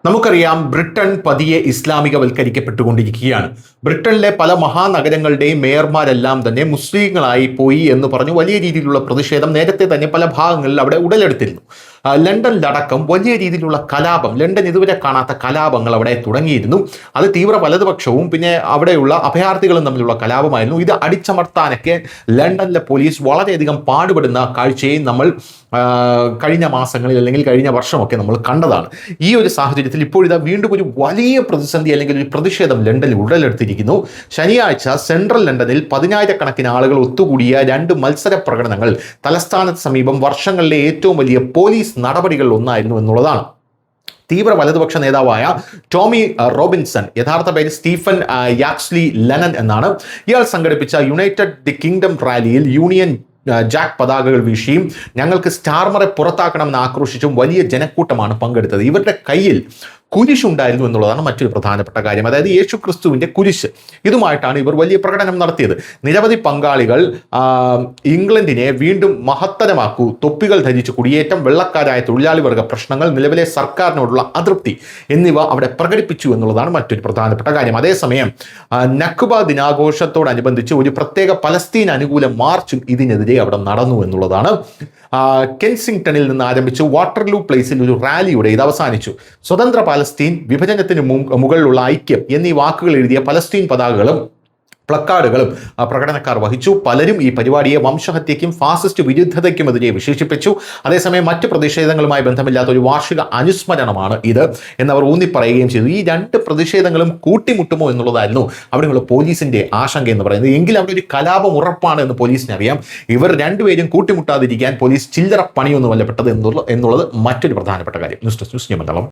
നമുക്കറിയാം ബ്രിട്ടൻ പതിയെ ഇസ്ലാമികവൽക്കരിക്കപ്പെട്ടുകൊണ്ടിരിക്കുകയാണ്. ബ്രിട്ടനിലെ പല മഹാനഗരങ്ങളുടെയും മേയർമാരെല്ലാം തന്നെ മുസ്ലിങ്ങളായി പോയി എന്ന് പറഞ്ഞു വലിയ രീതിയിലുള്ള പ്രതിഷേധം നേരത്തെ തന്നെ പല ഭാഗങ്ങളിൽ അവിടെ ഉടലെടുത്തിരുന്നു. ലണ്ടനിലടക്കം വലിയ രീതിയിലുള്ള കലാപം, ലണ്ടൻ ഇതുവരെ കാണാത്ത കലാപങ്ങൾ അവിടെ തുടങ്ങിയിരുന്നു. അത് തീവ്ര വലതുപക്ഷവും പിന്നെ അവിടെയുള്ള അഭയാർത്ഥികളും തമ്മിലുള്ള കലാപമായിരുന്നു. ഇത് അടിച്ചമർത്താനൊക്കെ ലണ്ടനിലെ പോലീസ് വളരെയധികം പാടുപെടുന്ന കാഴ്ചയും നമ്മൾ കഴിഞ്ഞ മാസങ്ങളിൽ അല്ലെങ്കിൽ കഴിഞ്ഞ വർഷമൊക്കെ നമ്മൾ കണ്ടതാണ്. ഈ ഒരു സാഹചര്യത്തിൽ ഇപ്പോഴിതാ വീണ്ടും ഒരു വലിയ പ്രതിസന്ധി അല്ലെങ്കിൽ ഒരു പ്രതിഷേധം ലണ്ടനിൽ ഉടലെടുത്തിരിക്കുന്നു. ശനിയാഴ്ച സെൻട്രൽ ലണ്ടനിൽ 10,000-കണക്കിന് ആളുകൾ ഒത്തുകൂടിയ 2 മത്സര പ്രകടനങ്ങൾ തലസ്ഥാനത്ത് സമീപം വർഷങ്ങളിലെ ഏറ്റവും വലിയ പോലീസ് നടപടികളിൽ ഒന്നായിരുന്നു എന്നുള്ളതാണ്. തീവ്ര വലതുപക്ഷ നേതാവായ ടോമി റോബിൻസൺ, യഥാർത്ഥ പേര് സ്റ്റീഫൻ യാക്സ്ലി ലെനൻ എന്നാണ്, ഇയാൾ സംഘടിപ്പിച്ച യുണൈറ്റഡ് ദി കിങ്ഡം റാലിയിൽ യൂണിയൻ ജാക്ക് പതാകകൾ വീശിയും ഞങ്ങൾക്ക് സ്റ്റാർമറെ പുറത്താക്കണമെന്ന് ആക്രോശിച്ചും വലിയ ജനക്കൂട്ടമാണ് പങ്കെടുത്തത്. ഇവരുടെ കയ്യിൽ കുരിശുണ്ടായിരുന്നു എന്നുള്ളതാണ് മറ്റൊരു പ്രധാനപ്പെട്ട കാര്യം. അതായത് യേശു ക്രിസ്തുവിൻ്റെ കുരിശ്. ഇതുമായിട്ടാണ് ഇവർ വലിയ പ്രകടനം നടത്തിയത്. നിരവധി പങ്കാളികൾ ഇംഗ്ലണ്ടിനെ വീണ്ടും മഹത്തരമാക്കൂ, തൊപ്പികൾ ധരിച്ച് കുടിയേറ്റം, വെള്ളക്കാരായ തൊഴിലാളി വർഗ പ്രശ്നങ്ങൾ, നിലവിലെ സർക്കാരിനോടുള്ള അതൃപ്തി എന്നിവ അവിടെ പ്രകടിപ്പിച്ചു എന്നുള്ളതാണ് മറ്റൊരു പ്രധാനപ്പെട്ട കാര്യം. അതേസമയം നക്ബ ദിനാഘോഷത്തോടനുബന്ധിച്ച് ഒരു പ്രത്യേക പലസ്തീൻ അനുകൂല മാർച്ചും ഇതിനെതിരെ അവിടെ നടന്നു എന്നുള്ളതാണ്. കെൻസിംഗ്ടണിൽ നിന്ന് ആരംഭിച്ച് വാട്ടർലൂ പ്ലേസിൽ ഒരു റാലിയുടെ ഇത് അവസാനിച്ചു. സ്വതന്ത്ര പലസ്തീൻ, വിഭജനത്തിന് മുകളിലുള്ള ഐക്യം എന്നീ വാക്കുകൾ എഴുതിയ പലസ്തീൻ പതാകകളും പ്ലക്കാർഡുകളും പ്രകടനക്കാർ വഹിച്ചു. പലരും ഈ പരിപാടിയെ വംശഹത്യയ്ക്കും ഫാസിസ്റ്റ് വിരുദ്ധതയ്ക്കുമെതിരെ വിശേഷിപ്പിച്ചു. അതേസമയം മറ്റ് പ്രതിഷേധങ്ങളുമായി ബന്ധമില്ലാത്ത ഒരു വാർഷിക അനുസ്മരണമാണ് ഇത് എന്നവർ ഊന്നിപ്പറയുകയും ചെയ്തു. ഈ 2 പ്രതിഷേധങ്ങളും കൂട്ടിമുട്ടുമോ എന്നുള്ളതായിരുന്നു അവിടെയുള്ള പോലീസിന്റെ ആശങ്ക എന്ന് പറയുന്നത്. എങ്കിൽ അവിടെ ഒരു കലാപം ഉറപ്പാണ് എന്ന് പോലീസിന് അറിയാം. ഇവർ രണ്ടുപേരും കൂട്ടിമുട്ടാതിരിക്കാൻ പോലീസ് ചില്ലറ പണിയൊന്നും വല്ലപ്പെട്ടത് എന്നുള്ളത് മറ്റൊരു പ്രധാനപ്പെട്ട കാര്യം. News desk, news Malayalam.